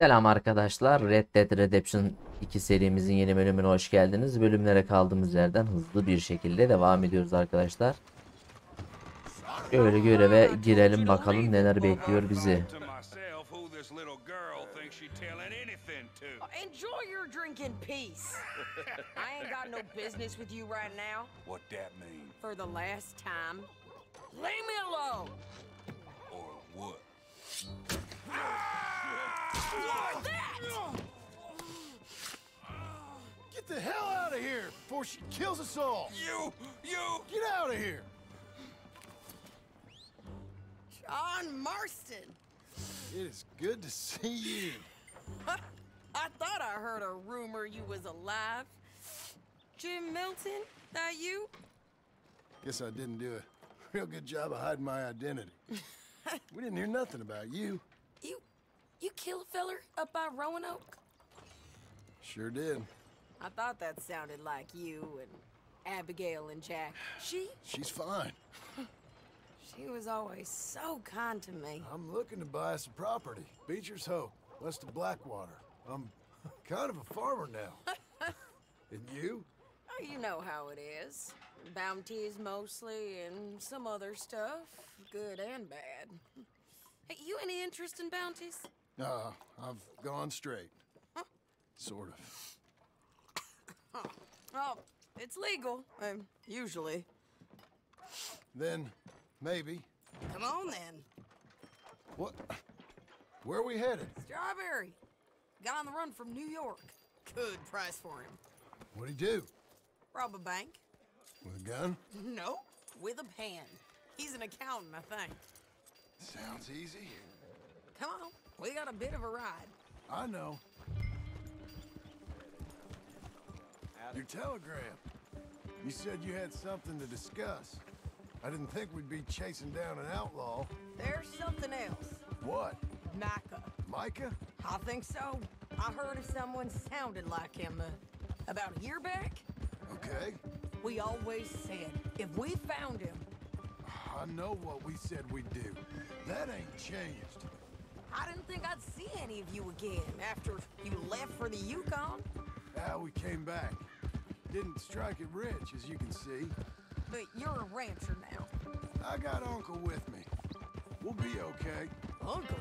Selam arkadaşlar. Red Dead Redemption 2 serimizin yeni bölümüne hoş geldiniz. Bölümlere kaldığımız yerden hızlı bir şekilde devam ediyoruz arkadaşlar. Şöyle göreve girelim bakalım neler bekliyor bizi. Enjoy your drink in peace. I ain't got no business with you right now. What that mean? For the last time, leave me alone. Or what? Like that! Get the hell out of here before she kills us all! You! Get out of here! John Marston. It is good to see you. I thought I heard a rumor you was alive. Jim Milton, that you? Guess I didn't do a real good job of hiding my identity. We didn't hear nothing about you. You kill a feller up by Roanoke? Sure did. I thought that sounded like you and Abigail and Jack. She's fine. She was always so kind to me. I'm looking to buy some property. Beecher's Hope, west of Blackwater. I'm kind of a farmer now. And you? Oh, you know how it is. Bounties mostly, and some other stuff, good and bad. Hey, you any interest in bounties? I've gone straight. Sort of. Oh, it's legal, usually. Then, maybe. Come on, then. What? Where are we headed? Strawberry. Got on the run from New York. Good price for him. What'd he do? Rob a bank? With a gun? No, with a pen. He's an accountant, I think. Sounds easy. Come on, we got a bit of a ride. I know. Your telegram. You said you had something to discuss. I didn't think we'd be chasing down an outlaw. There's something else. What? Micah. Micah? I think so. I heard of someone sounded like him about a year back. Okay. We always said if we found him, I know what we said we'd do. That ain't changed. I didn't think I'd see any of you again after you left for the Yukon. We came back. Didn't strike it rich, as you can see. But you're a rancher now. I got Uncle with me. We'll be okay. Uncle?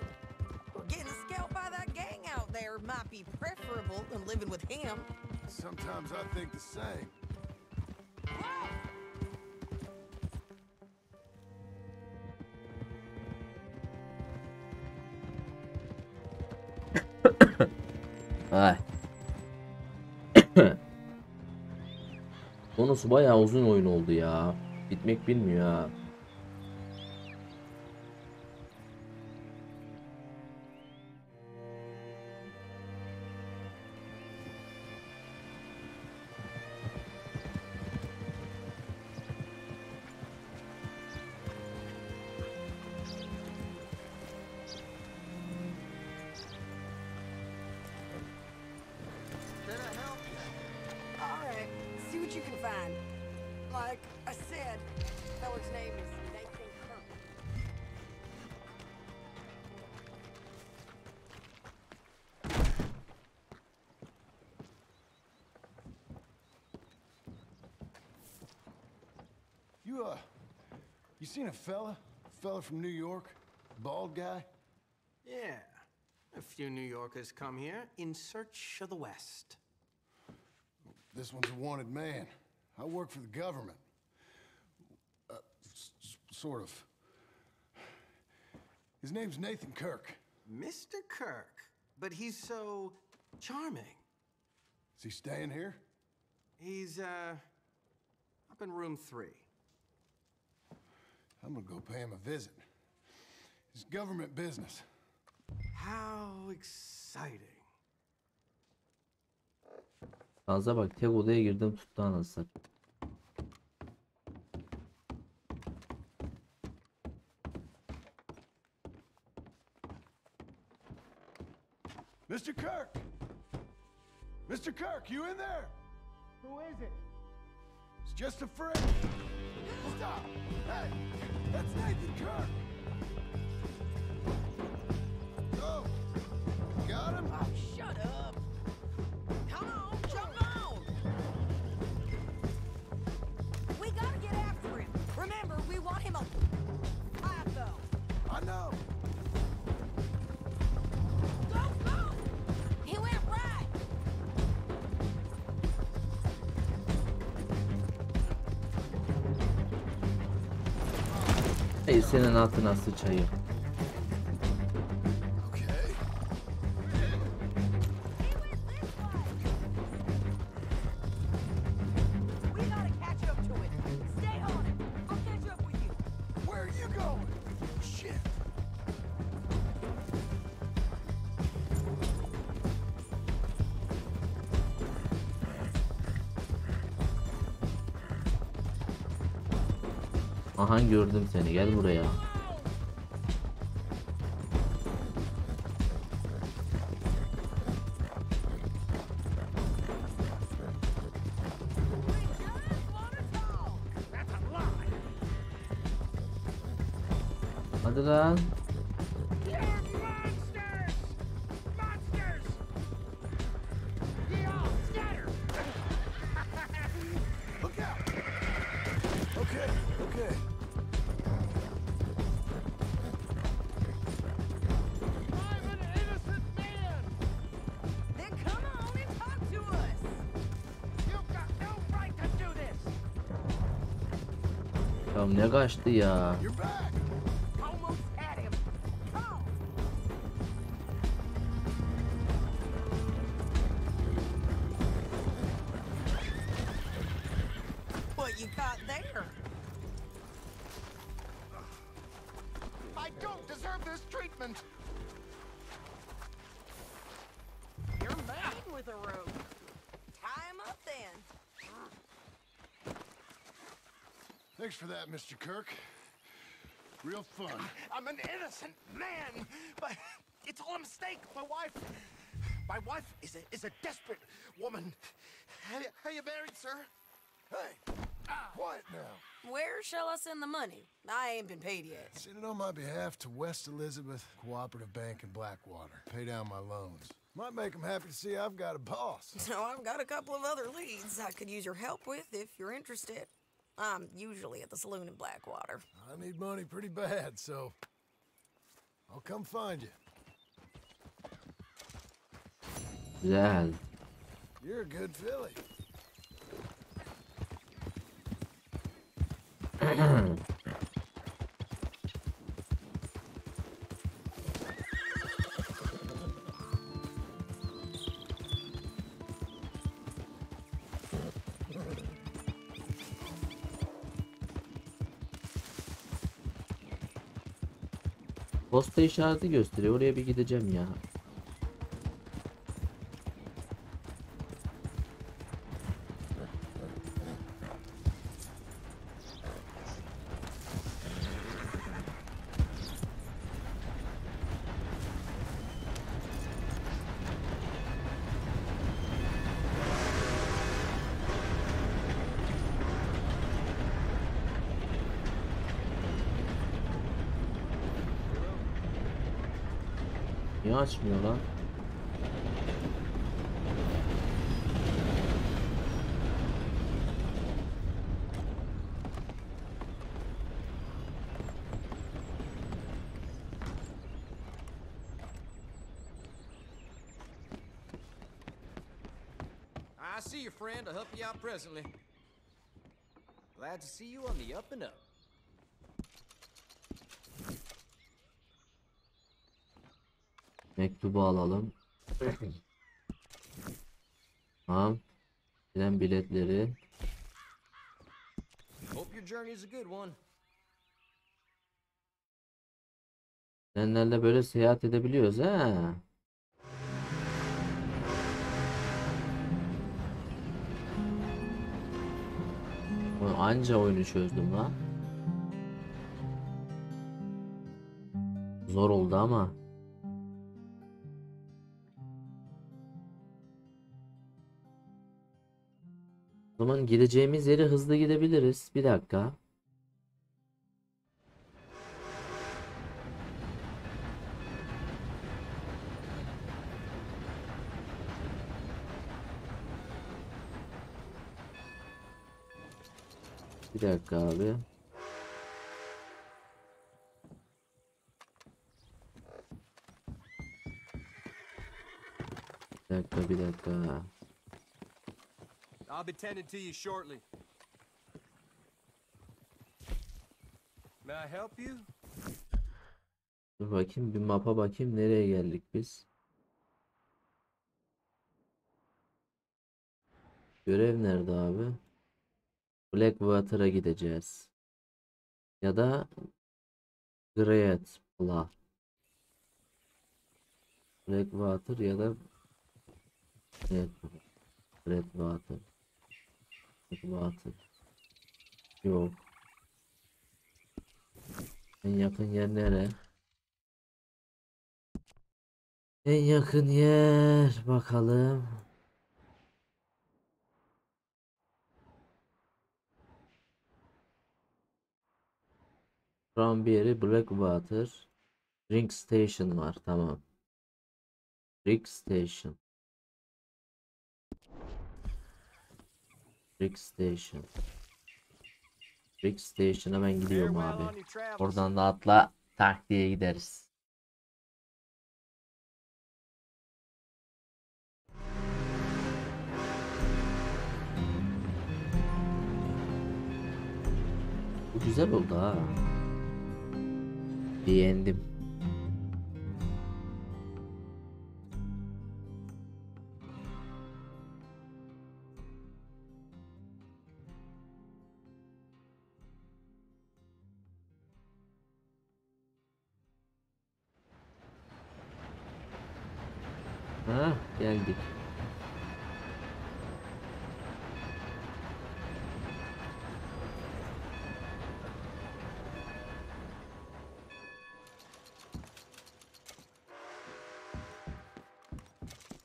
Well, getting scalped by that gang out there might be preferable than living with him. Sometimes I think the same. Ay. Konusu bayağı uzun oyun oldu ya. Bitmek bilmiyor ha. Can I help you? All right, see what you can find. Like I said, feller's name is Nathan Kirk. You seen a fella? Fella from New York? Bald guy? Yeah. A few New Yorkers come here in search of the West. This one's a wanted man. I work for the government. Sort of. His name's Nathan Kirk. Mr. Kirk. But he's so charming. Is he staying here? He's, up in room 3. I'm gonna go pay him a visit. It's government business. How exciting. Fazla bak, tek odaya girdim tuttu anasını. Mr. Kirk! Mr. Kirk, you in there? Who is it? It's just a friend. Stop! Hey! That's Nathan Kirk! Go! Got him? Ey senin altına sıçayım. Okay. We gotta catch up to it. Stay on it. I'll catch up with you. Where are you going? Shit. Aha gördüm seni, gel buraya. Hadi lan. Look out. Okay, okay. Then come on and talk to us. You've got no right to do this! Ya ne kaçtı ya. You're back. Almost had him. Come on. What you got there? I don't deserve this treatment! You're mad with a rope. Tie him up then. Thanks for that, Mr. Kirk. Real fun. I'm an innocent man, but it's all a mistake. My wife is a desperate woman. Are you married, sir? Hey, quiet now. Where shall I send the money? I ain't been paid yet. Send it on my behalf to West Elizabeth Cooperative Bank in Blackwater. Pay down my loans. Might make them happy to see I've got a boss. So I've got a couple of other leads I could use your help with if you're interested. I'm usually at the saloon in Blackwater. I need money pretty bad, so I'll come find you. Güzel. You're a good filly. Posta işareti gösteriyor. Oraya bir gideceğim ya. Niye açmıyor lan? I see your friend. I'll help you out presently. Glad to see you on the up and up. Mektubu alalım. Tamam. Tren biletleri. Hope your journey is a good one. Trenlerle böyle seyahat edebiliyoruz ha. Anca oyunu çözdüm lan. Zor oldu ama. O zaman gideceğimiz yere hızlı gidebiliriz. Bir dakika. Bir dakika abi. Bir dakika. I'll be tending to you shortly. May I help you? Dur bakayım bir mapa bakayım nereye geldik biz. Görev nerede abi? Blackwater'a gideceğiz. Ya da Great Blah. Blackwater ya da Blackwater. Blackwater. Yok. En yakın yer nere? En yakın yer bakalım. Cranberry Blackwater. Drink Station var, tamam. Drink Station. Drink Station. Drink Station'a ben gidiyorum Farewell on abi. your travels. Oradan da atla tak diye gideriz. Bu güzel oldu ha. Beğendim. Ha, geldik.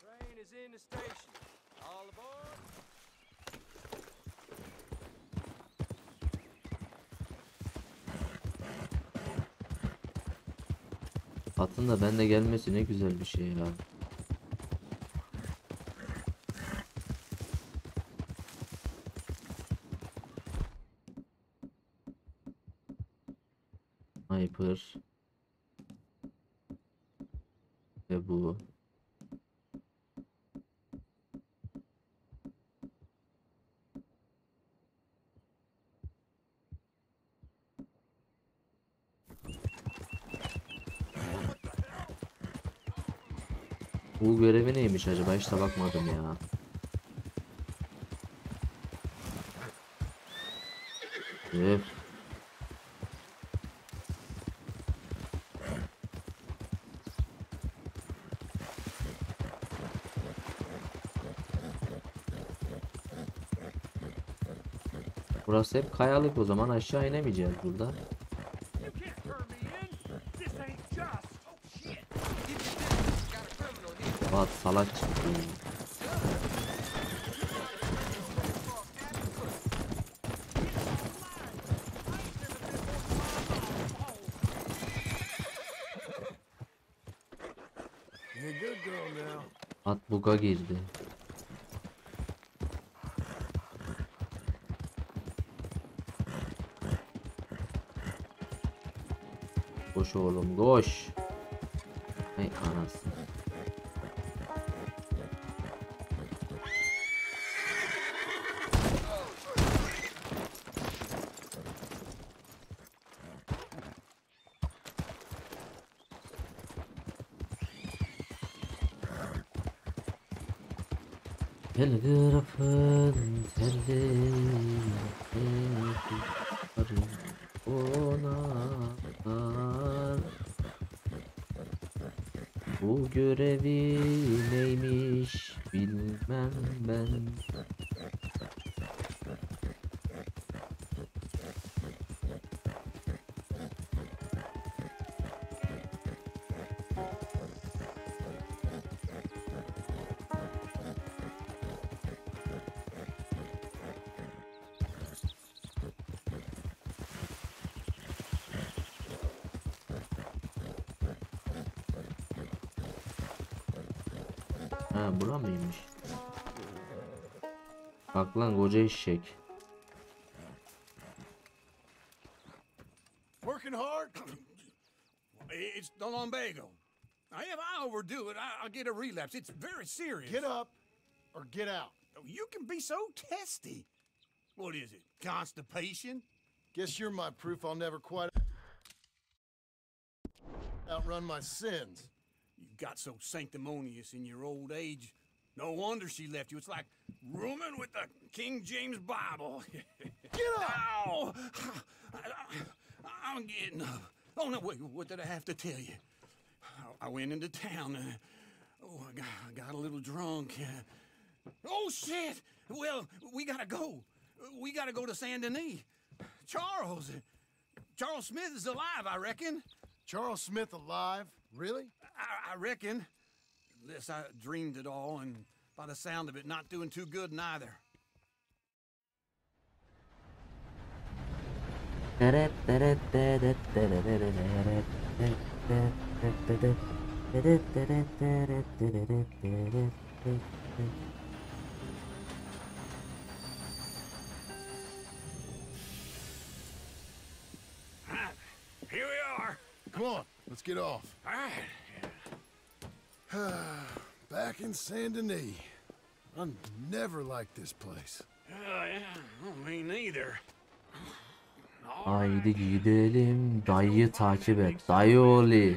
Train is in the station. All aboard. Atın da bende gelmesi ne güzel bir şey ya. Sniper. Ve bu. Bu görevi neymiş acaba? Hiç de bakmadım ya. Öf. Burası hep kayalık, o zaman aşağı inemeyeceğiz burada. You can't turn me in. This ain't just. Oh shit. Got a criminal here. Bak salak çıktı. You're a good girl now. At buga girdi. Koş oğlum koş. Ay anasını. Telgrafın telleri onar. Bu görevi neymiş bilmem ben. Ha, bura mıymış? Bak lan koca eşek. Working hard? It's the lumbago. If I overdo it, I'll get a relapse. It's very serious. Get up or get out. You can be so testy. What is it? Constipation? Guess you're my proof I'll never quite. outrun my sins. You got so sanctimonious in your old age. No wonder she left you. It's like rooming with the King James Bible. Get up! Ow! I'm getting up. Oh, no, wait, what did I have to tell you? I went into town. I got a little drunk. Oh, shit! Well, we gotta go. We gotta go to Saint Denis. Charles Smith is alive, I reckon. Charles Smith alive? Really? I reckon. Unless I dreamed it all, and by the sound of it, not doing too good neither. Here we are. Come on, let's get off. All right. Back in Saint Denis. I never liked this place. Yeah, me neither. Haydi gidelim. Dayıyı takip et. Dayı oğlu.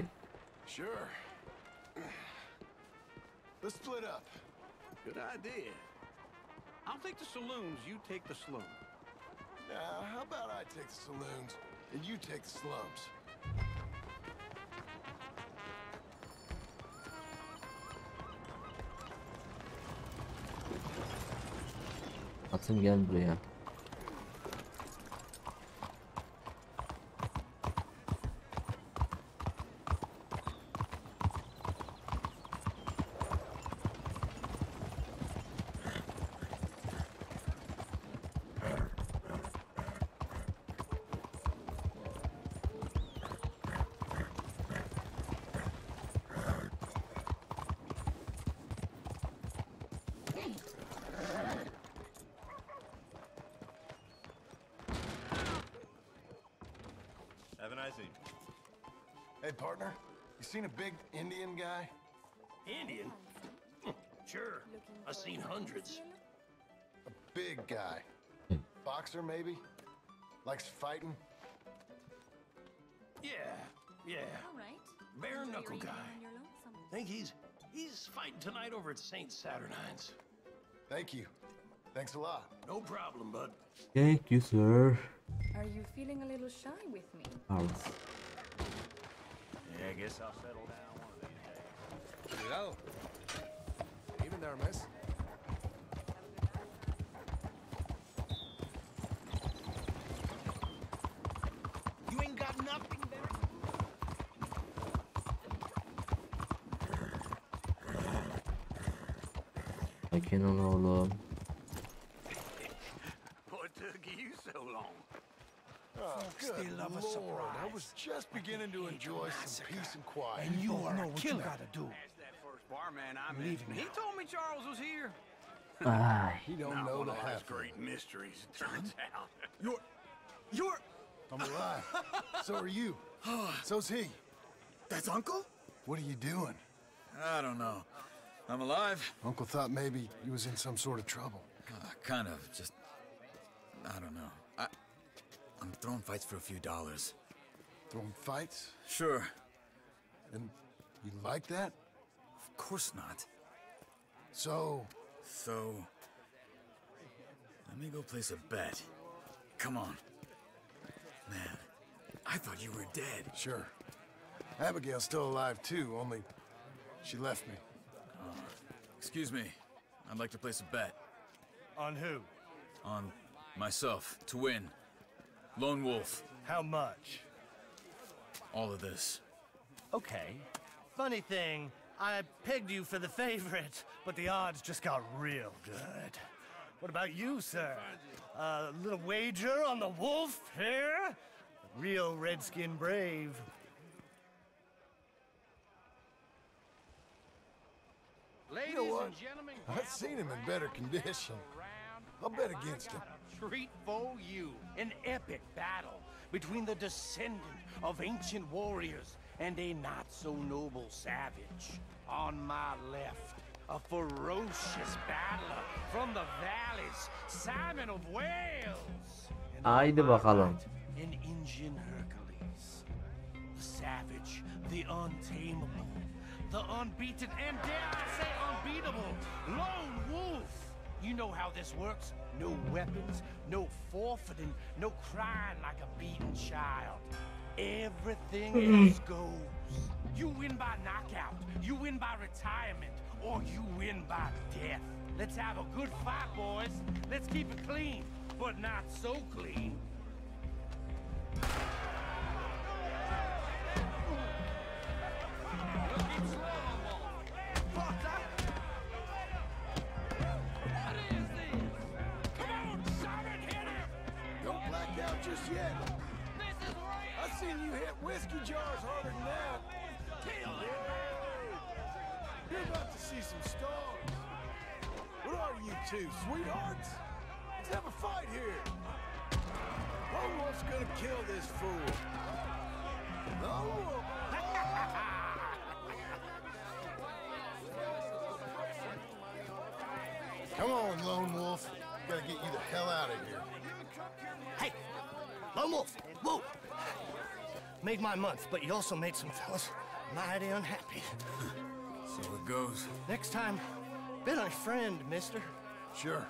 Sure. Let's split up. Good idea. I'll take the saloons, you take the slum. Now, how about I take the saloons and you take the slums? Atım gel buraya. Have a nice evening. Hey, partner, you seen a big Indian guy? Indian? Sure. I've seen hundreds. A big guy. Boxer, maybe? Likes fighting? Yeah. All right. Bare Enjoy knuckle your evening guy. on your lonesome. Think he's fighting tonight over at St. Saturnine's. Thank you. Thanks a lot. No problem, bud. Thank you, sir. Are you feeling a little shy with me? Pardon. Yeah, I guess I'll settle down one of these days. Hello. Even there, miss. You ain't got nothing there? Sakin ol oğlum. What took you so long? Oh, good They love a Lord. surprise. I was just beginning to enjoy some peace and quiet. And you are a killer. do. That's that first barman I met. He told me Charles was here. Ay. He don't Not know one the of his half. great mysteries, it turns out. You're... I'm alive. So are you. So's he. That's Uncle? What are you doing? I don't know. I'm alive. Uncle thought maybe you was in some sort of trouble. Kind of. Just... I don't know. I'm throwing fights for a few dollars. Throwing fights? Sure. And you like that? Of course not. So, So... let me go place a bet. Come on. Man, I thought you were dead. sure. Abigail's still alive too, only she left me. Excuse me. I'd like to place a bet. On who? On myself, to win. Lone Wolf. How much? All of this. Okay. Funny thing, I pegged you for the favorite, but the odds just got real good. What about you, sir? A little wager on the wolf here? Real redskin brave. Ladies You know what? and gentlemen, I've seen him in better condition. I'll bet against him. treat for you. An epic battle between the descendant of ancient warriors and a not-so-noble savage. On my left, a ferocious battler from the valleys, Simon of Wales. And on Haydi my bakalım. right, an Indian Hercules. the savage, the untamable, the unbeaten, and dare I say unbeatable, lone wolf. You know how this works. No weapons, no forfeiting, no crying like a beaten child. Everything else goes. You win by knockout, you win by retirement, or you win by death. Let's have a good fight, boys. Let's keep it clean, but not so clean. Don't black out just yet. I've seen you hit whiskey jars harder than that. You're about to see some stars. What are you two, sweethearts? Let's have a fight here. Lone Wolf's gonna kill this fool. Lone Wolf! Come on, Lone Wolf. Gotta get you the hell out of here. Hey, Lone Wolf, whoa! Made my month, but you also made some fellas mighty unhappy. So it goes. Next time, been a friend, mister. Sure.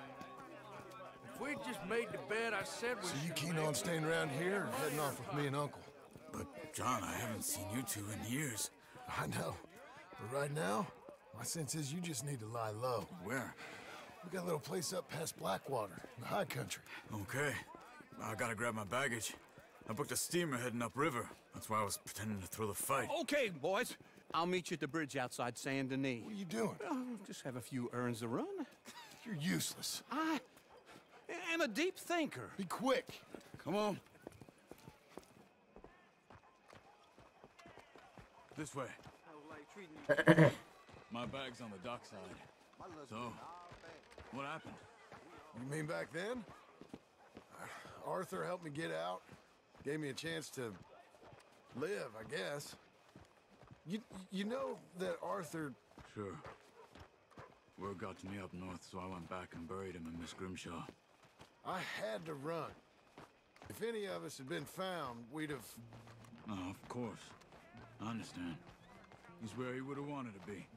If we just made the bed I said we So you keen on staying around here or heading off with me and Uncle? But, John, I haven't seen you two in years. I know. But right now, my sense is you just need to lie low. Where? We got a little place up past Blackwater, in the high country. Okay. I gotta grab my baggage. I booked a steamer heading upriver. That's why I was pretending to throw the fight. Okay, boys. I'll meet you at the bridge outside Saint Denis. What are you doing? Oh, just have a few errands to run. You're useless. I am a deep thinker. Be quick. Come on. This way. My bag's on the dockside. So, what happened? You mean back then? Arthur helped me get out. Gave me a chance to live, I guess. You know that Arthur... Sure. Word got to me up north, so I went back and buried him in Miss Grimshaw. I had to run. If any of us had been found, we'd have... Oh, of course. I understand. He's where he would have wanted to be.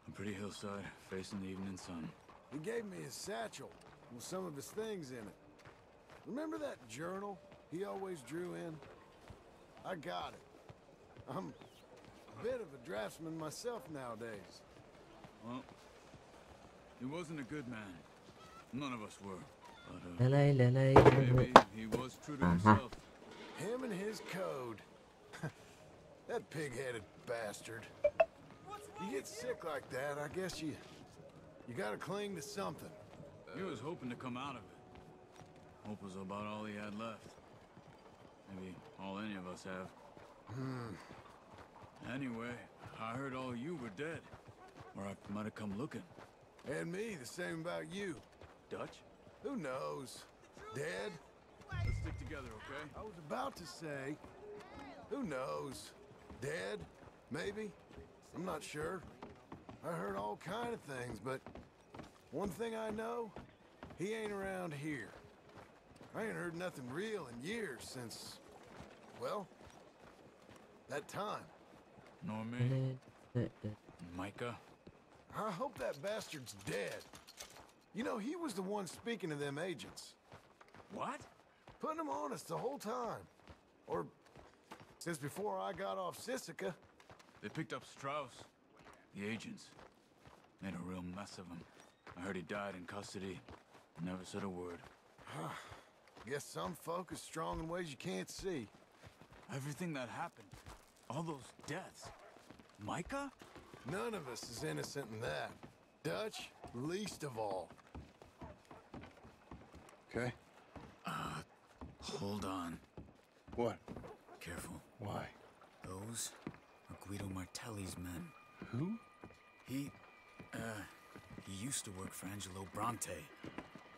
A pretty hillside, facing the evening sun. He gave me his satchel with some of his things in it. Remember that journal he always drew in? I got it. I'm a bit of a draftsman myself nowadays. Well, he wasn't a good man. None of us were. But, maybe he was true to himself. Him and his code. That pig-headed bastard. You get sick like that, I guess you gotta cling to something. He was hoping to come out of it. Hope was about all he had left. Maybe all any of us have. Anyway, I heard all you were dead. Or I might have come looking. And me, the same about you. Dutch? Who knows? Dead? Let's stick together, okay? I was about to say, who knows? Dead? Maybe? I'm not sure. I heard all kind of things, but one thing I know, he ain't around here. I ain't heard nothing real in years since, well, that time. Nor me. Micah? I hope that bastard's dead. You know, he was the one speaking to them agents. What? Putting them on us the whole time. Or since before I got off Sisika. They picked up Strauss. The agents. Made a real mess of him. I heard he died in custody. Never said a word. Guess some folk is strong in ways you can't see. Everything that happened. All those deaths. Micah? None of us is innocent in that. Dutch, least of all. Okay? Hold on. What? Careful. Why? Those are Guido Martelli's men. Who? He used to work for Angelo Bronte.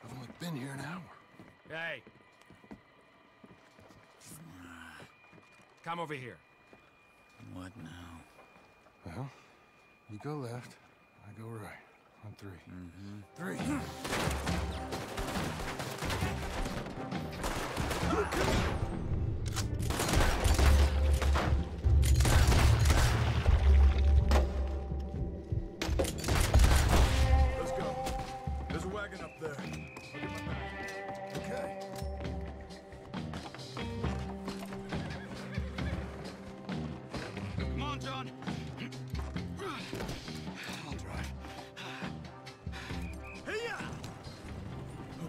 I've only been here an hour. Hey. Come over here. What now? Well, you go left, I go right. On three. Three.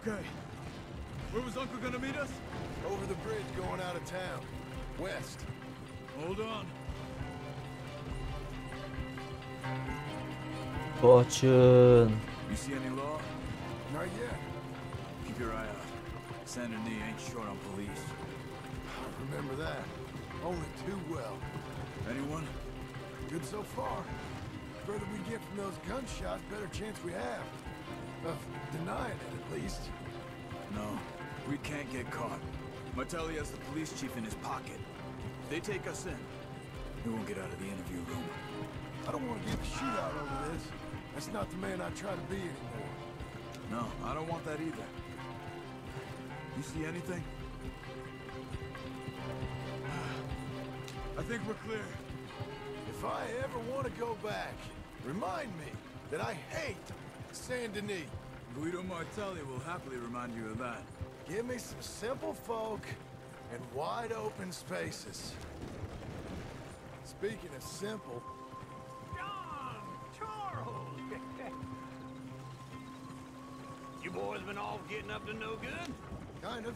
Okay. Where was Uncle gonna meet us? Over the bridge going out of town. West. Hold on. Koçun. You see any law? Not yet. Keep your eye out. Saint Denis ain't short on police. I remember that. Only too well. Anyone? Good so far. Further we get from those gunshots, better chance we have. Of denying it, at least. No, we can't get caught. Martelli has the police chief in his pocket. If they take us in, we won't get out of the interview room. I don't want to get a shootout over this. That's not the man I try to be anymore. No, I don't want that either. You see anything? I think we're clear. If I ever want to go back, remind me that I hate Saint Denis. Guido Martelli will happily remind you of that. Give me some simple folk and wide open spaces. Speaking of simple, John! Charles! You boys been all getting up to no good? kind of.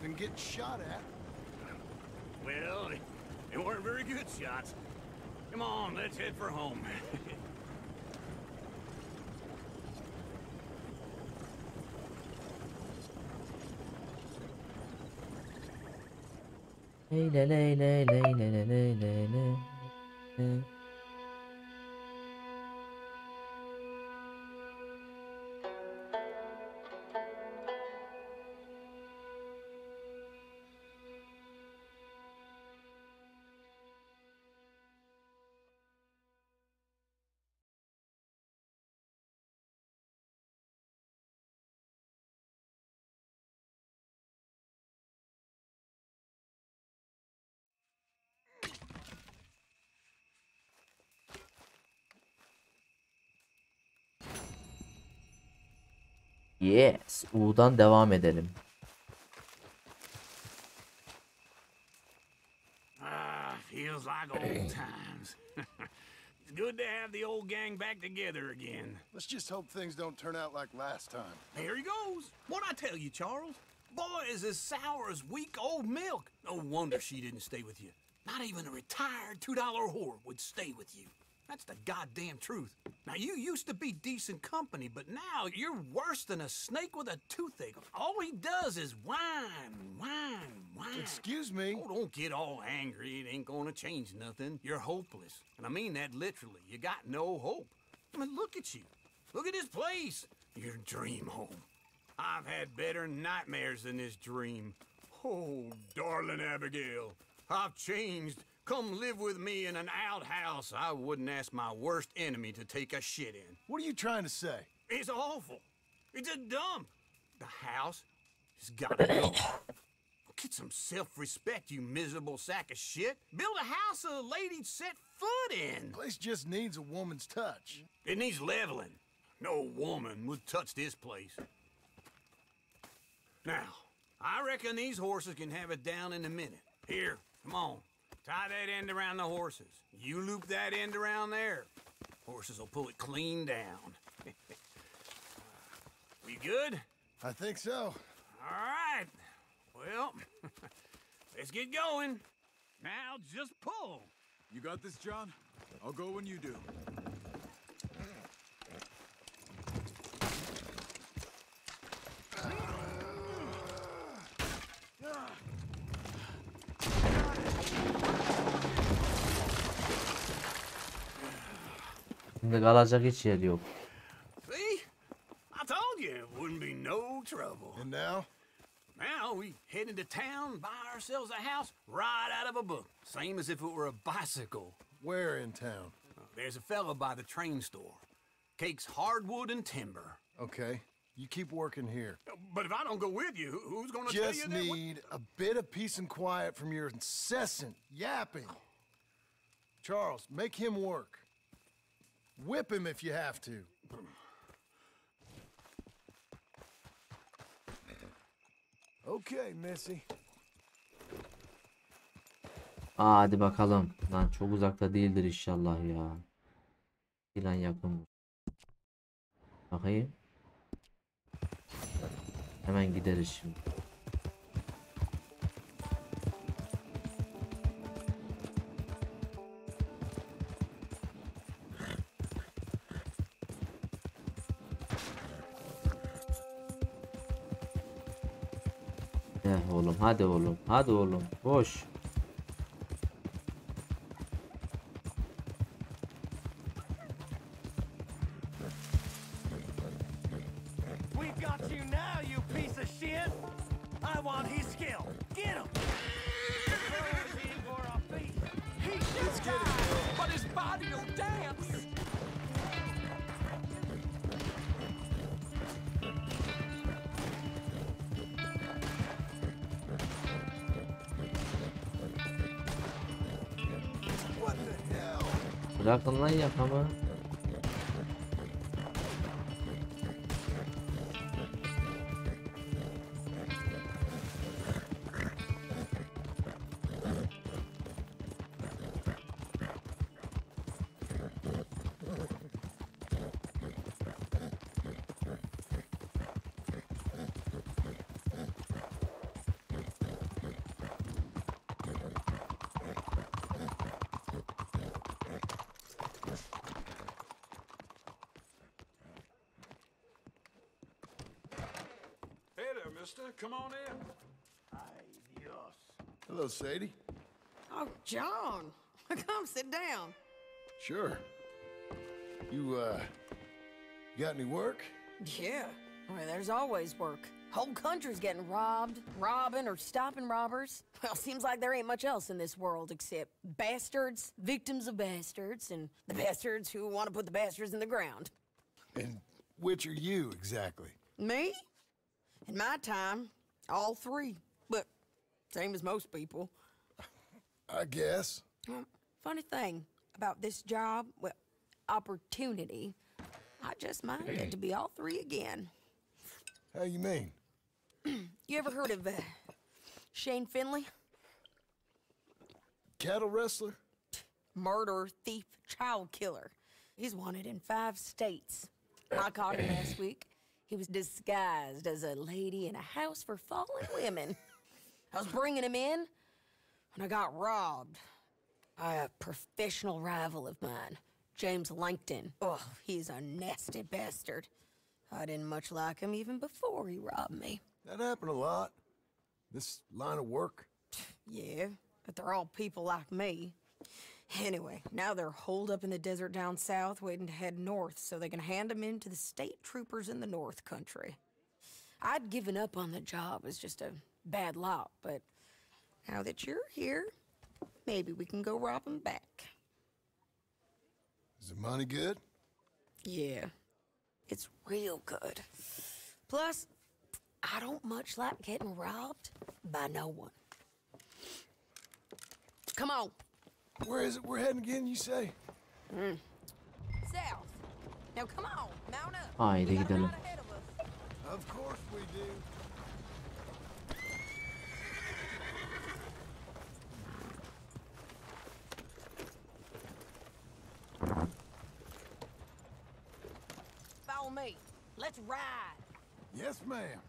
Been getting shot at. Well, they weren't very good shots. Come on, let's head for home. Ley ley ley ley ley ley ley ley ley. Yes, U'dan devam edelim. Feels like old times. It's good to have the old gang back together again. Let's just hope things don't turn out like last time. There he goes. What'd I tell you, Charles? Boy is as sour as weak old milk. No wonder she didn't stay with you. Not even a retired $2 whore would stay with you. That's the goddamn truth. Now, you used to be decent company, but now you're worse than a snake with a toothache. All he does is whine, whine, whine. Excuse me? Oh, don't get all angry. It ain't gonna change nothing. You're hopeless. And I mean that literally. You got no hope. I mean, look at you. Look at this place. Your dream home. I've had better nightmares than this dream. Oh, darling Abigail, I've changed. Come live with me in an outhouse I wouldn't ask my worst enemy to take a shit in. What are you trying to say? It's awful. It's a dump. The house has got to go. Get some self-respect, you miserable sack of shit. Build a house a lady'd set foot in. The place just needs a woman's touch. It needs leveling. No woman would touch this place. Now, I reckon these horses can have it down in a minute. Here, come on. Tie that end around the horses. You loop that end around there. Horses will pull it clean down. We good? I think so. All right. Well, let's get going. Now just pull. You got this, John? I'll go when you do. Şimdi kalacak hiç yer yok. See? I told you it wouldn't be no trouble. And now? Now we head into town, buy ourselves a house right out of a book. Same as if it were a bicycle. Where in town? There's a fella by the train store. Cakes hardwood and timber. Okay. You keep working here. But if I don't go with you, who's gonna tell you Just that? need a bit of peace and quiet from your incessant yapping. Charles, make him work. Whip him if you have to. Okay, Missy. Hadi bakalım. Lan çok uzakta değildir inşallah ya. Plan yakın. Bakayım. Hemen gideriz şimdi. Oğlum hadi oğlum. Hadi oğlum. Boş. We've got you now, you piece of shit! I want his skill. Get him! For a feast. He should die, but his body will dance! What the hell? Bırakın lan yakamı. Hey there, mister. Come on in. Hello, Sadie. Oh, John. Come sit down. Sure. You got any work? Yeah. Well, there's always work. Whole country's getting robbed, robbing, or stopping robbers. Well, seems like there ain't much else in this world except bastards, victims of bastards, and the bastards who want to put the bastards in the ground. And which are you exactly? Me? In my time, all three. But same as most people. I guess. Funny thing about this job, well, opportunity, I just might get to be all three again. How you mean? You ever heard of Shane Finley? Cattle wrestler? Murderer, thief, child killer. He's wanted in 5 states. I caught him last week. He was disguised as a lady in a house for fallen women. I was bringing him in when I got robbed by a professional rival of mine, James Langton. Oh, he's a nasty bastard. I didn't much like him even before he robbed me. That happened a lot. This line of work. Yeah, but they're all people like me. Anyway, now they're holed up in the desert down south, waiting to head north so they can hand them in to the state troopers in the north country. I'd given up on the job as just a bad lot, but now that you're here, maybe we can go rob them back. Is the money good? Yeah, it's real good. Plus, I don't much like getting robbed by no one. Come on. Where is it we're heading again, you say? South. Now come on, mount up. Haydi We got a gidelim. lot ahead of us. Of course we do. Follow me. Let's ride. Yes, ma'am.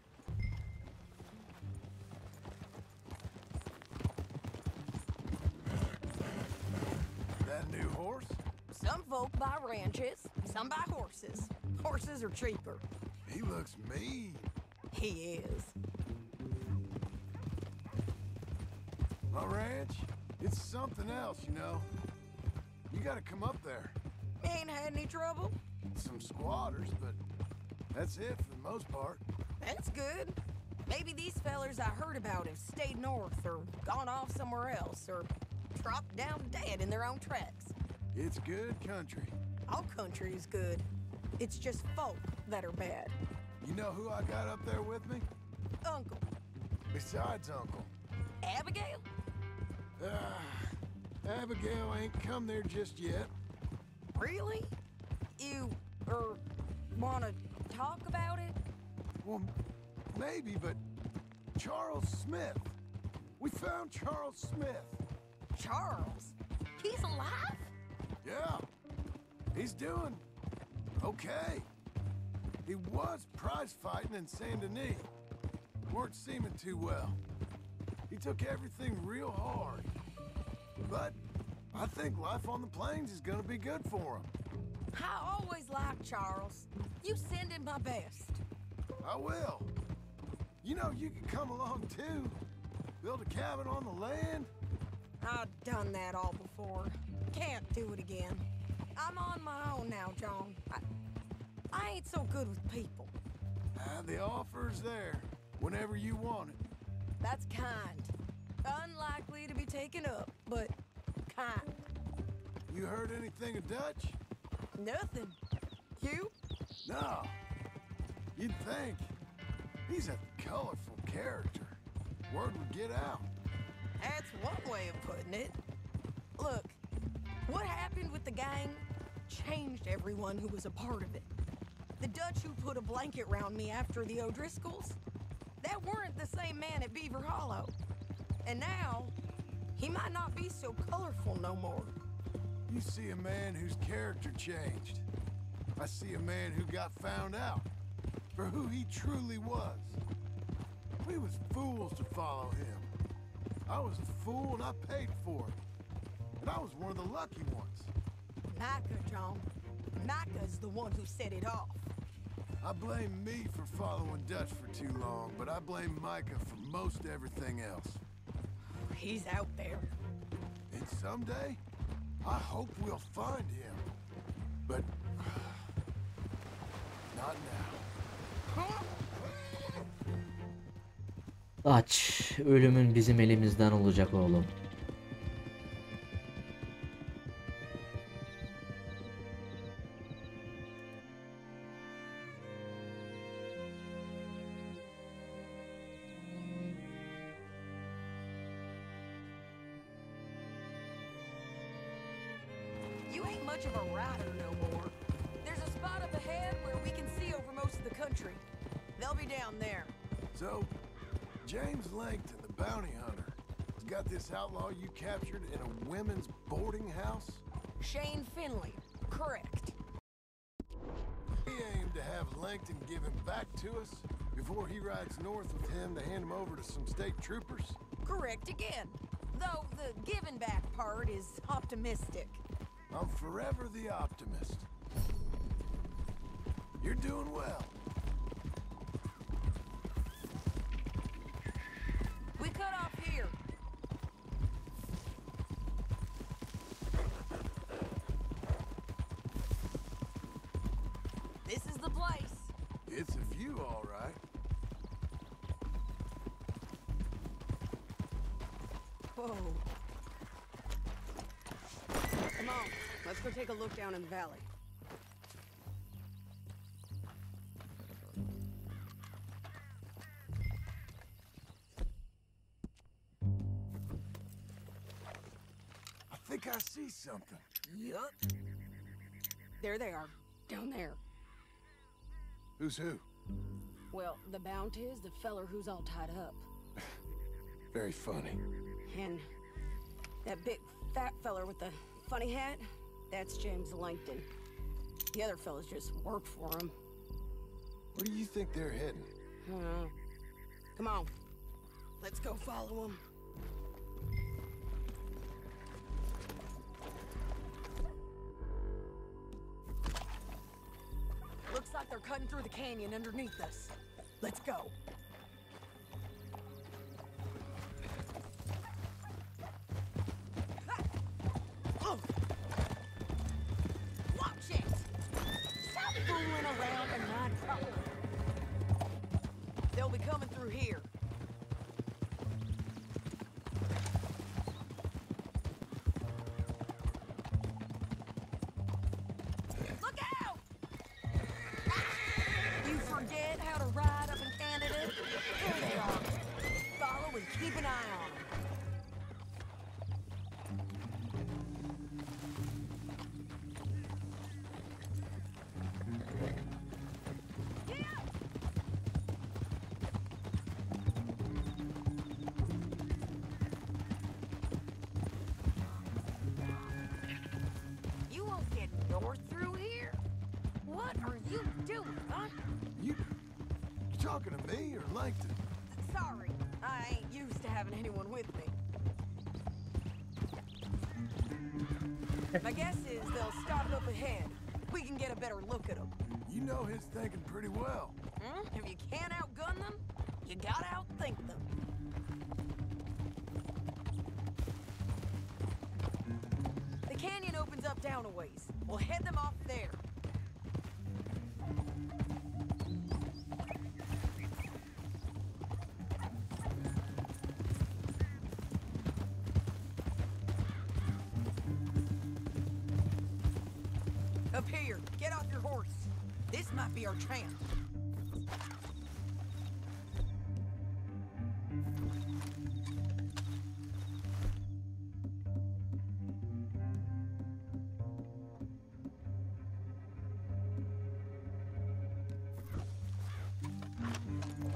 That new horse? Some folk buy ranches, some buy horses. Horses are cheaper. He looks mean. He is. My ranch, it's something else, you know. You gotta come up there. Ain't had any trouble? Some squatters, but that's it for the most part. That's good. Maybe these fellers I heard about have stayed north or gone off somewhere else or dropped down dead in their own tracks. It's good country. All country is good. It's just folk that are bad. You know who I got up there with me? Uncle. Besides Uncle. Abigail? Abigail ain't come there just yet. Really? You, wanna talk about it? Well, maybe, but Charles Smith. We found Charles Smith. Charles? He's alive? Yeah. He's doing okay. He was prize fighting in Saint Denis. weren't seeming too well. He took everything real hard. But I think life on the plains is gonna be good for him. I always liked Charles. You send him my best. I will. You know, you can come along too. Build a cabin on the land. I've done that all before. Can't do it again. I'm on my own now, John. I ain't so good with people. The offer's there whenever you want it. That's kind. Unlikely to be taken up, but kind. You heard anything of Dutch? Nothing. You? No. You'd think. He's a colorful character. Word would get out. That's one way of putting it. Look, what happened with the gang changed everyone who was a part of it. The Dutch who put a blanket round me after the O'Driscolls, that weren't the same man at Beaver Hollow. And now, he might not be so colorful no more. You see a man whose character changed. I see a man who got found out for who he truly was. We was fools to follow him. I was a fool and I paid for it. And I was one of the lucky ones. Micah, John. Micah's the one who set it off. I blame me for following Dutch for too long, but I blame Micah for most everything else. He's out there. And someday, I hope we'll find him. But not now. Aç, ölümün bizim elimizden olacak oğlum. You ain't much of a rider no more. There's a spot up ahead where we can see over most of the country. They'll be down there. So, James Langton, the bounty hunter, has got this outlaw you captured in a women's boarding house? Shane Finley, correct. We aim to have Langton give him back to us before he rides north with him to hand him over to some state troopers? Correct again. Though the giving back part is optimistic. I'm forever the optimist. You're doing well. We cut off here. This is the place. It's a view, all right. Whoa. Come on, let's go take a look down in the valley. I think I see something. Yup. There they are, down there. Who's who? Well, the Bounty is the feller who's all tied up. Very funny. And that big fat feller with the funny hat, that's James Langton. The other fellas just work for him. Where do you think they're heading? Come on, let's go follow them. Looks like they're cutting through the canyon underneath us. Let's go. Watch it! Stop fooling around and ride proper. They'll be coming through here. Look out! You forget how to ride up in Canada? There they are. Follow and keep an eye on them. You won't get north through here. What are you doing, huh? You talking to me or Langton? sorry. I ain't used to having anyone with me. My guess is they'll stop up ahead. We can get a better look at them. You know his thinking pretty well. If you can't outgun them, you gotta outthink them. The canyon opens up down a ways. We'll head them off there. Up here, get off your horse. This might be our chance.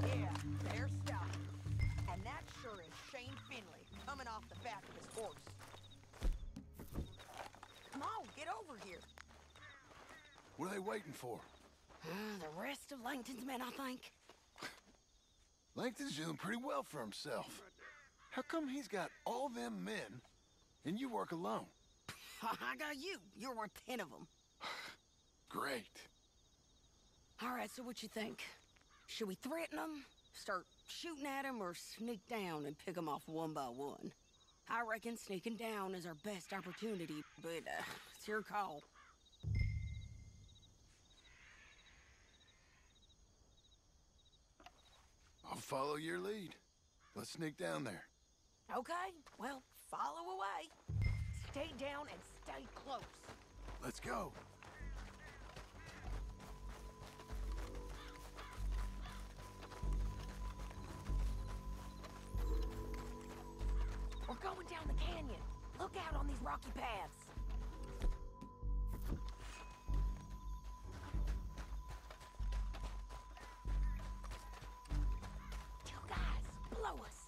Yeah, they're stopping. And that sure is Shane Finley coming off the back of his horse. Come on, get over here. What are they waiting for? The rest of Langton's men, I think. Langton's doing pretty well for himself. How come he's got all them men and you work alone? I got you. You're worth 10 of them. Great. All right, so what you think? Should we threaten them, start shooting at them, or sneak down and pick them off one by one? I reckon sneaking down is our best opportunity, but it's your call. I'll follow your lead. Let's sneak down there. Okay, well, follow away. Stay down and stay close. Let's go. We're going down the canyon. Look out on these rocky paths. You guys, blow us.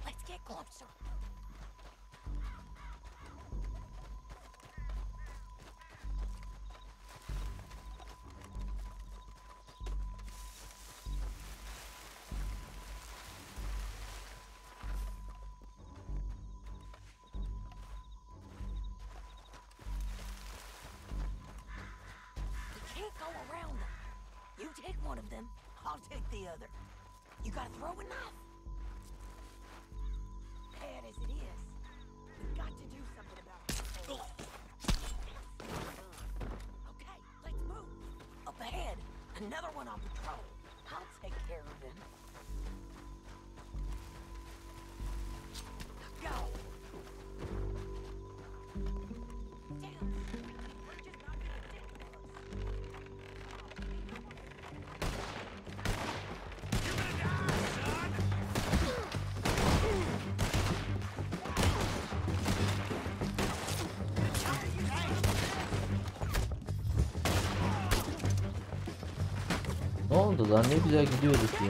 Let's get closer. Can't go around them. You take one of them, I'll take the other. You got a throwing knife? Bad as it is, we've got to do something about it. Okay, let's move. Up ahead, another one on patrol. I'll take care of him. Go. Damn, we're just not gonna get Ne oldu lan? Ne güzel gidiyorduk ya.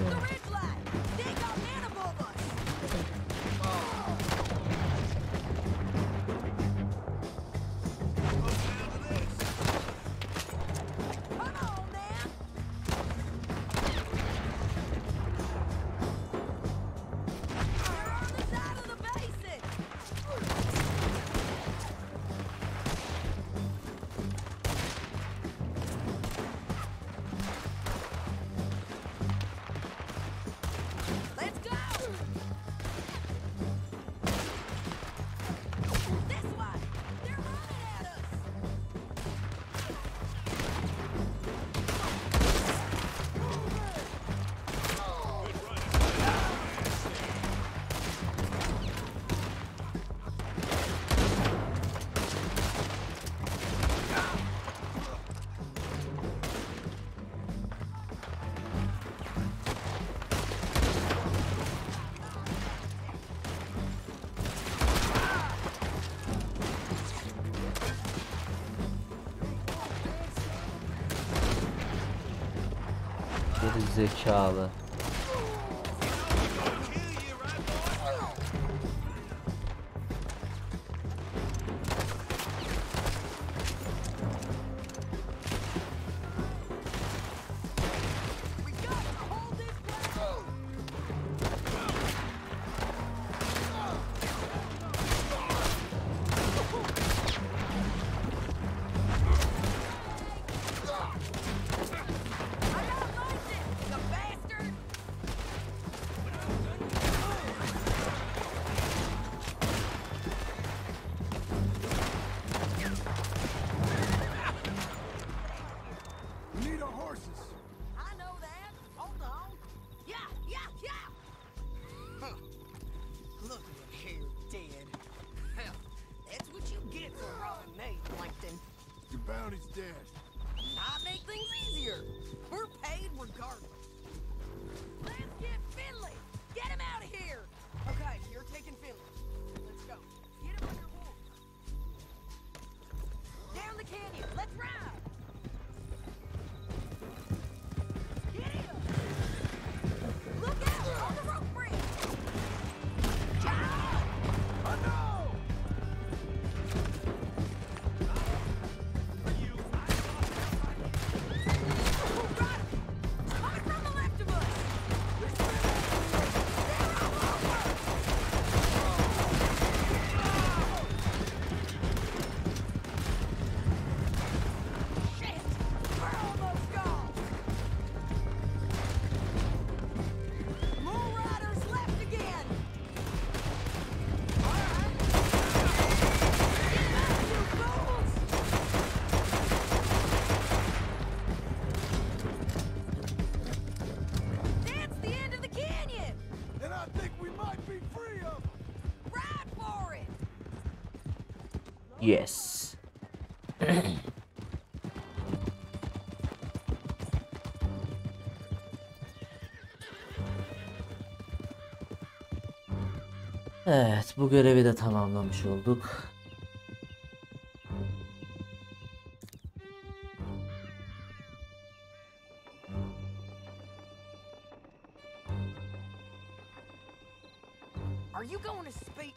Geri zekalı. horses. I know that. Hold on. Yeah, yeah, yeah. Huh. Look at him here, dead. Hell, that's what you get for robbing me, Plankton. Your bounty's dead. I make things easier. We're paid regardless. Let's get Finley. Get him out of here. Okay, you're taking Finley. Let's go. Get him on your horse. Down the canyon. Let's ride. Get him. Look out on the rope bridge. John! Oh no! Yes. Evet, bu görevi de tamamlamış olduk. Are you going to speak?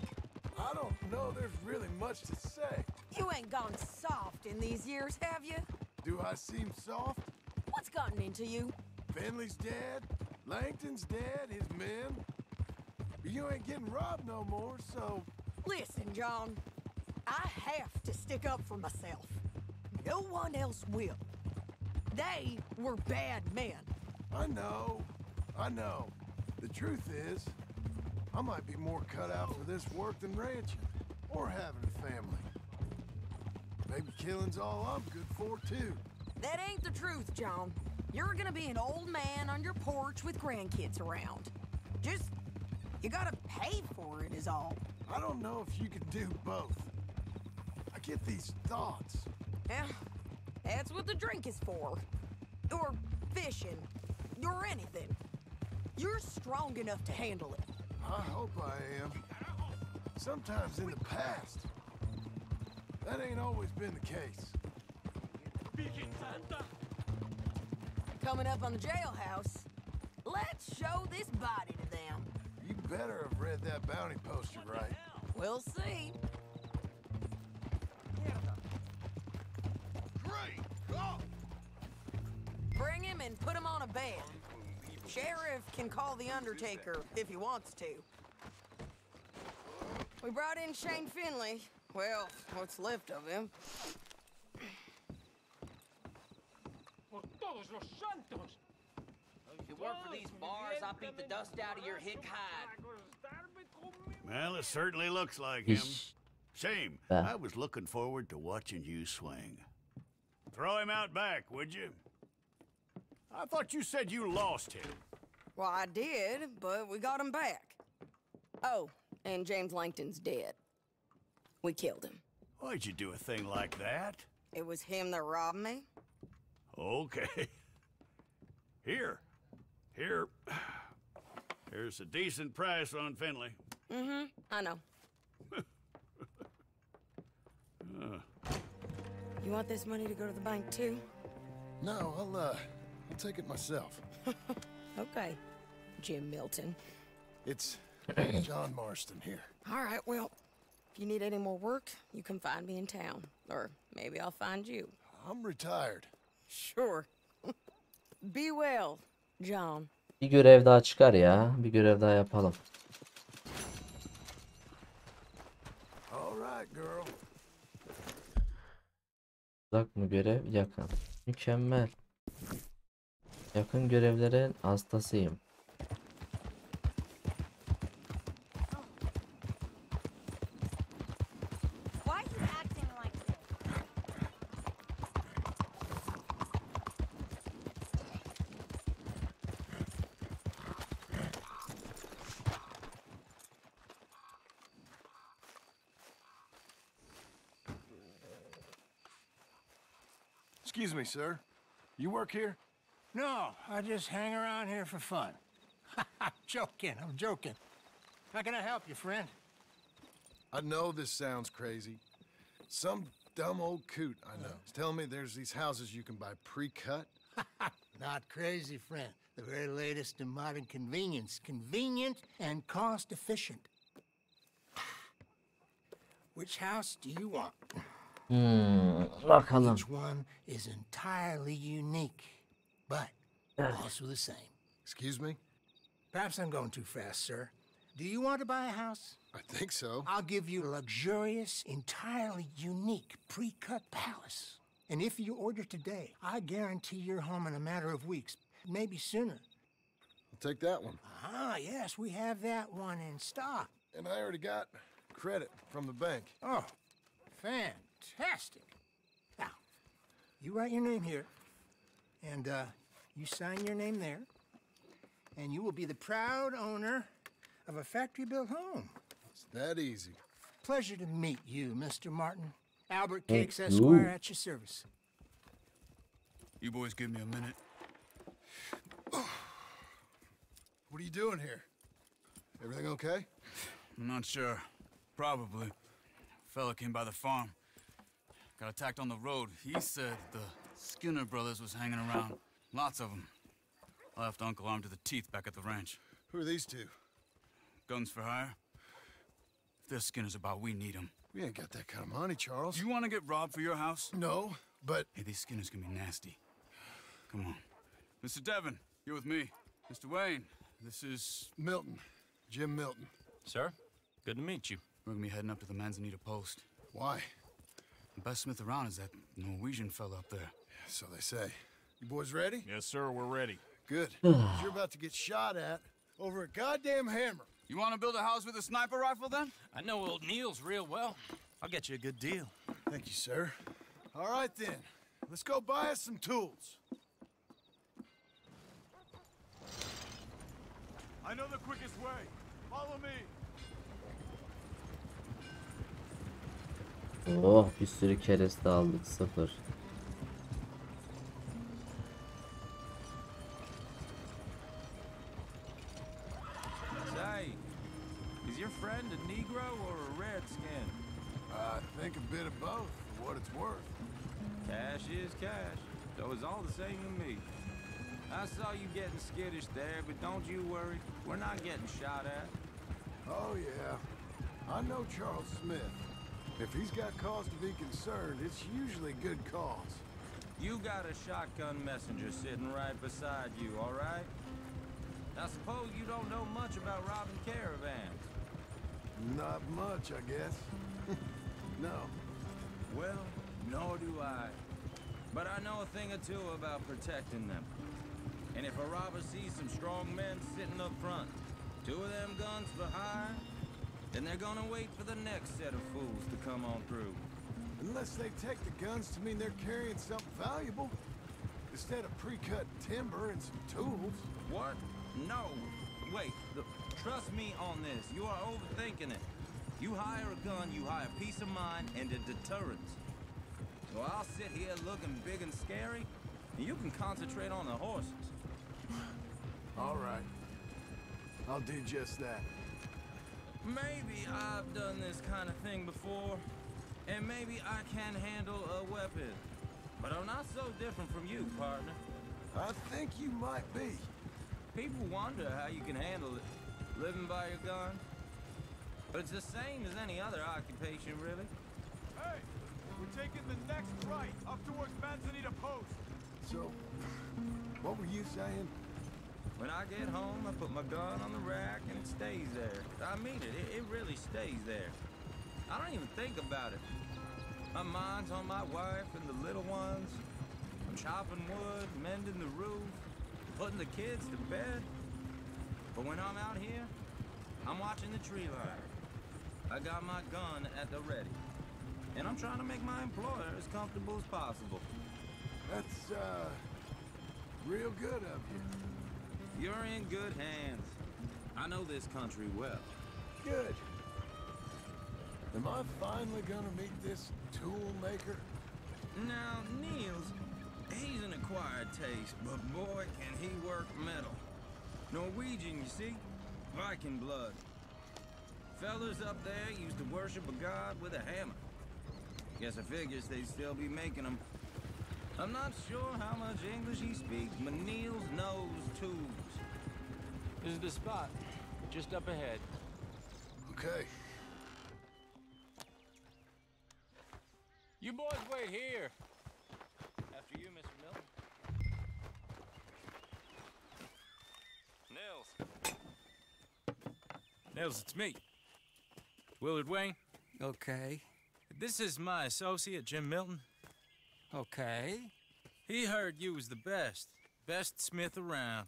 I don't know there's really much to say. You ain't gone soft in these years, have you? Do I seem soft? What's gotten into you? Finley's dead. Langton's dead. His men. You ain't getting robbed no more, so... Listen, John. I have to stick up for myself. No one else will. They were bad men. I know. I know. The truth is, I might be more cut out for this work than ranching. Or having a family. Maybe killing's all I'm good for, too. That ain't the truth, John. You're gonna be an old man on your porch with grandkids around. Just... you gotta pay for it is all. I don't know if you can do both. I get these thoughts. Yeah, that's what the drink is for. Or fishing. Or anything. You're strong enough to handle it. I hope I am. Sometimes in the past. That ain't always been the case. Coming up on the jailhouse. Let's show this body to them. You better have read that bounty poster right. We'll see. Great! Go! Bring him and put him on a bed. Sheriff can call the Undertaker if he wants to. We brought in Shane Finley. Well, what's left of him. If it weren't for these bars, I'd beat the dust out of your hick hide. Well, it certainly looks like him. Iş. Shame. Be. I was looking forward to watching you swing. Throw him out back, would you? I thought you said you lost him. Well, I did, but we got him back. Oh, and James Langton's dead. We killed him. Why'd you do a thing like that? It was him that robbed me. Okay. Here. Here's a decent price on Finley. Mm-hmm, I know. You want this money to go to the bank, too? No, I'll take it myself. Okay, Jim Milton. It's John Marston here. All right, well, if you need any more work, you can find me in town. Or maybe I'll find you. I'm retired. Sure. Be well, John. Bir görev daha çıkar ya. Bir görev daha yapalım. All right, girl. Uzak mı görev? Yakın. Mükemmel. Yakın görevlerin hastasıyım. Why are you acting like this? Excuse me, sir. You work here? No, I just hang around here for fun. I'm joking. How can I help you, friend? I know this sounds crazy. Some dumb old coot I know is telling me there's these houses you can buy pre-cut. Not crazy, friend. The very latest in modern convenience. Convenient and cost-efficient. Which house do you want? Bakalım. Each one is entirely unique, but also the same. Excuse me? Perhaps I'm going too fast, sir. Do you want to buy a house? I think so. I'll give you a luxurious, entirely unique pre-cut palace. And if you order today, I guarantee you're home in a matter of weeks, maybe sooner. I'll take that one. Ah, yes, we have that one in stock. And I already got credit from the bank. Oh, fantastic. Now, you write your name here, and you sign your name there, and you will be the proud owner of a factory-built home. It's that easy. Pleasure to meet you, Mr. Martin. Albert Hey, Cakes, Esquire, at your service. You boys give me a minute. What are you doing here? Everything okay? I'm not sure. Probably. Fella came by the farm. Got attacked on the road. He said the Skinner brothers was hanging around. Lots of them. I left Uncle armed to the teeth back at the ranch. Who are these two? Guns for hire? If there's Skinners about, we need them. We ain't got that kind of money, Charles. You want to get robbed for your house? No, but... Hey, these Skinners can be nasty. Come on. Mr. Devon, you're with me. Mr. Wayne, this is... Milton. Jim Milton. Sir, good to meet you. We're gonna be heading up to the Manzanita post. Why? The best smith around is that Norwegian fella up there. Yeah, so they say. You boys ready? Yes, sir, we're ready. Good. 'Cause you're about to get shot at over a goddamn hammer. You want to build a house with a sniper rifle, then? I know old Neil's real well. I'll get you a good deal. Thank you, sir. All right, then. Let's go buy us some tools. I know the quickest way. Follow me. Oh, bir sürü kereste aldık, 0. Say, is your friend a Negro or a Redskin? I think a bit of both, for what it's worth. Cash is cash, so it's all the same to me. I saw you getting skittish there, but don't you worry. We're not getting shot at. Oh, yeah. I know Charles Smith. If he's got cause to be concerned, it's usually good cause. You got a shotgun messenger sitting right beside you, all right? I suppose you don't know much about robbing caravans. Not much, I guess. No. Well, nor do I. But I know a thing or two about protecting them. And if a robber sees some strong men sitting up front, 2 of them guns for hire, then they're gonna wait for the next set of fools to come on through. Unless they take the guns to mean they're carrying something valuable. Instead of pre-cut timber and some tools. What? No. Wait, trust me on this. You are overthinking it. You hire a gun, you hire peace of mind and a deterrent. So I'll sit here looking big and scary, and you can concentrate on the horses. All right. I'll do just that. Maybe I've done this kind of thing before, and maybe I can handle a weapon. But I'm not so different from you, partner. I think you might be. People wonder how you can handle it, living by your gun. But it's the same as any other occupation, really. Hey, we're taking the next right up towards Manzanita Post. So, what were you saying? When I get home, I put my gun on the rack and it stays there. I mean it, it really stays there. I don't even think about it. My mind's on my wife and the little ones. I'm chopping wood, mending the roof, putting the kids to bed. But when I'm out here, I'm watching the tree line. I got my gun at the ready. And I'm trying to make my employer as comfortable as possible. That's, real good of you. You're in good hands. I know this country well. Good. Am I finally gonna meet this tool maker? Now, Niels, He's an acquired taste, but boy, can he work metal. Norwegian, you see? Viking blood. Fellas up there used to worship a god with a hammer. Guess I figures they'd still be making them. I'm not sure how much English he speaks, but Niels knows tools. This is the spot. Just up ahead. Okay. You boys wait here. After you, Mr. Milton. Nils, it's me. Willard Wayne. Okay. This is my associate, Jim Milton. Okay. He heard you was the best. Best smith around.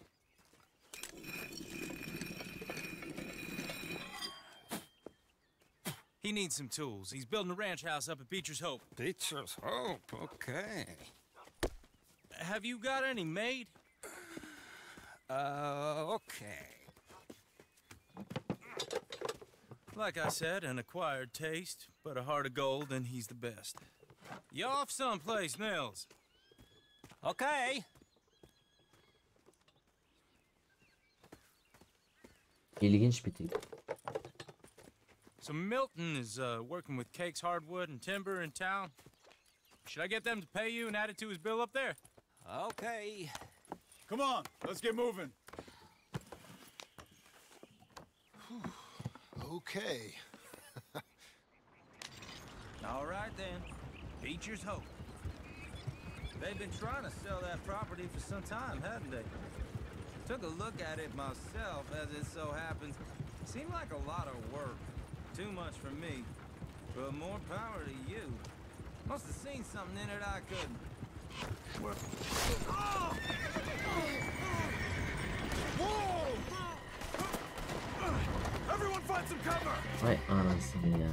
He needs some tools. He's building a ranch house up at Beecher's Hope. Beecher's Hope, okay. Have you got any made? Okay. Like I said, an acquired taste, but a heart of gold, and he's the best. You off someplace, Nils? Okay. İlginç bir tip. So Milton is working with Cakes Hardwood and Timber in town. Should I get them to pay you and add it to his bill up there? Okay. Come on, let's get moving. Okay. All right then. Beecher's Hope. They've been trying to sell that property for some time, hadn't they? Took a look at it myself, as it so happens. Seemed like a lot of work. Too much for me. But more power to you. Must have seen something in it I couldn't. Whoa! Everyone find some cover! Vay anasını ya.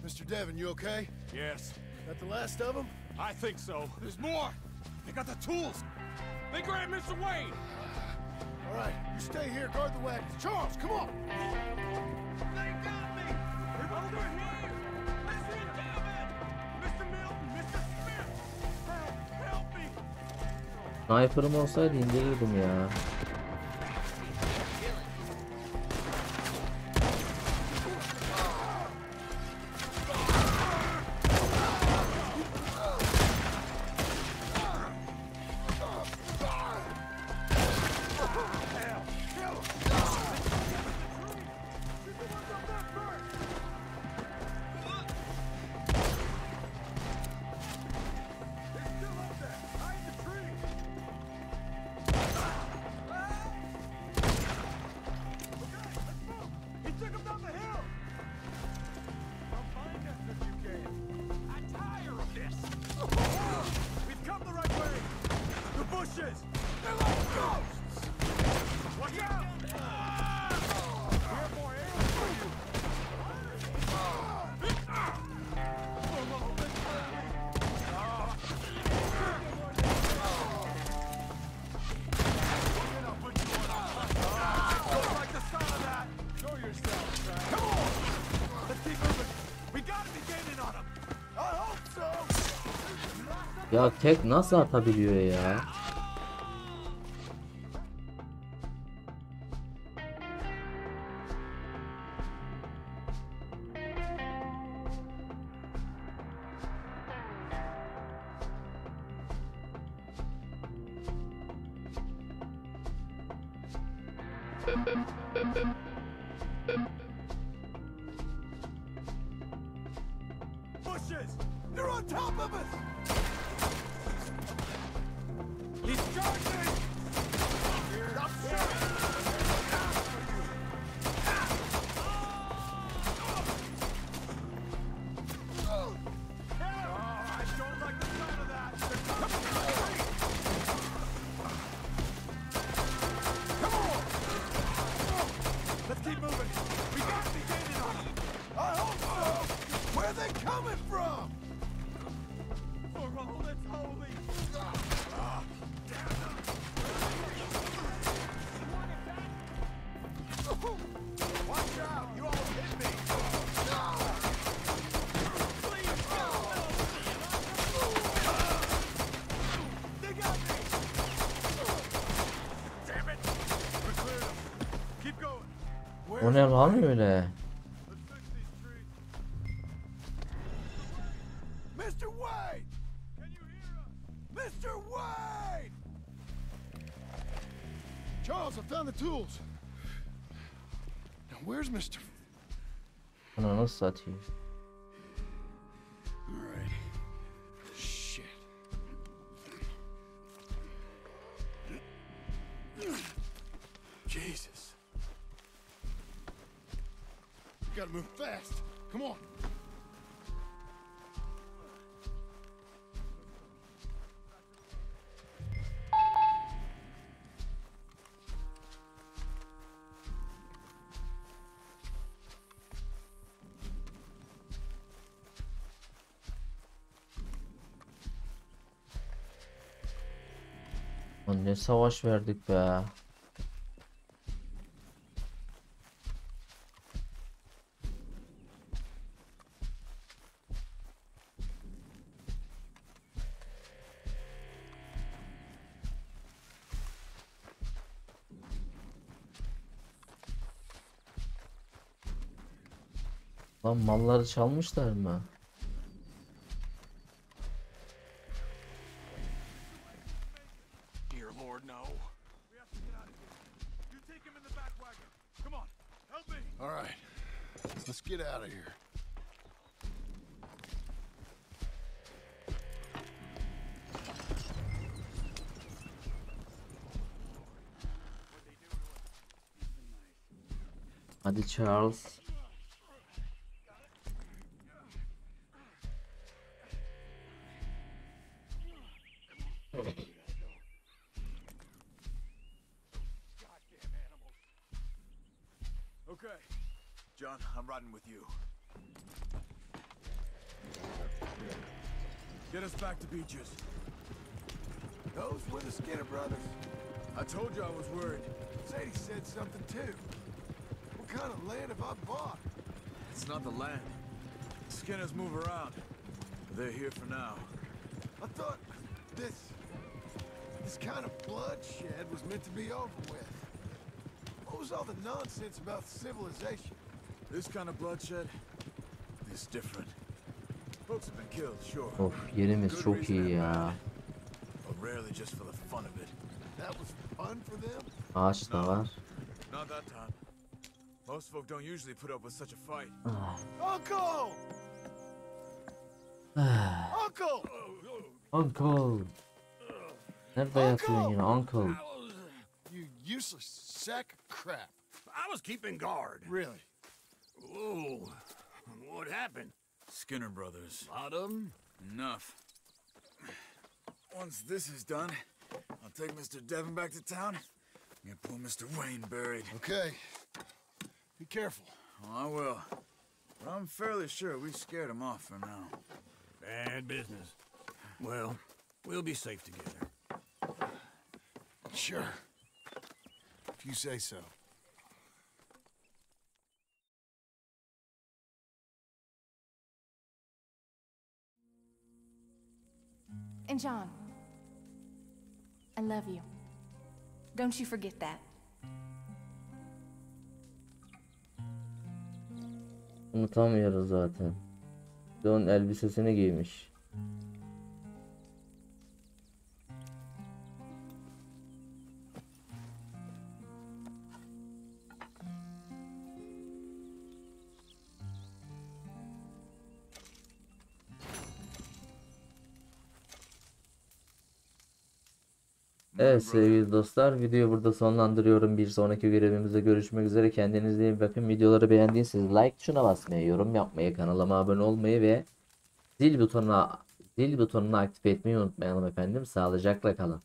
Mr. Devon, you okay? Yes. That the last of them? I think so. There's more! They got the tools! They grabbed Mr. Wayne! All right, you stay here, guard the wagons. Charles, come on! They got me! They're over here! Mr. Devon! Mr. Milton! Mr. Smith! Help me! Sniper'ım olsaydı indirirdim ya. Ya tek nasıl atabiliyor ya? Bushes! They're on top of us! He's charging! Stop shooting! I don't like the sound of that! Come on! Let's keep moving! We gotta be gaining on them! I hope so! Where are they coming from? For all that's holy! Watch out! You almost hit me! Please, go! They got me! Damn it! We cleared them. Keep going. O ne lan öyle? Mr. Wade! Can you hear us? Mr. Wade! Charles, I found the tools. Now where's Mr. Ananı satayım. All right. Shit. Jesus. We gotta move fast. Come on. Lan ne savaş verdik be. Lan malları çalmışlar mı? Dear Lord, no. We have to get out of here. You take him in the back wagon. Come on, help me. All right, let's get out of here. Hadi Charles. Okay, John, I'm riding with you. Get us back to Beaches. Those were the Skinner brothers. I told you I was worried. Sadie said something too. What kind of land have I bought? It's not the land. Skinners move around. They're here for now. I thought this kind of bloodshed was meant to be over with. What was all the nonsense about civilization? This kind of bloodshed is different. Folks have been killed, sure. Of yerimiz çok iyi ya. But rarely just for the fun of it. That was fun for them? Ağaç da var. Not that time. Most folk don't usually put up with such a fight. Ah. Uncle! Uncle! Uncle. Nerede yatıyorsun yine Uncle? You useless sack of crap. I was keeping guard. Really? Whoa. What happened? Skinner brothers. A lot of them? Enough. Once this is done, I'll take Mr. Devon back to town and get poor Mr. Wayne buried. Okay. Be careful. Oh, I will. But I'm fairly sure we scared him off for now. Bad business. Well, we'll be safe together. Sure. If you say so. And John, I love you. Don't you forget that. Unutamıyoruz zaten. Don elbisesini giymiş. Evet sevgili dostlar, videoyu burada sonlandırıyorum. Bir sonraki görevimizde görüşmek üzere. Kendinize iyi bakın. Videoları beğendiyseniz like tuşuna basmayı, yorum yapmayı, kanalıma abone olmayı ve zil butonunu aktif etmeyi unutmayalım efendim. Sağlıcakla kalın.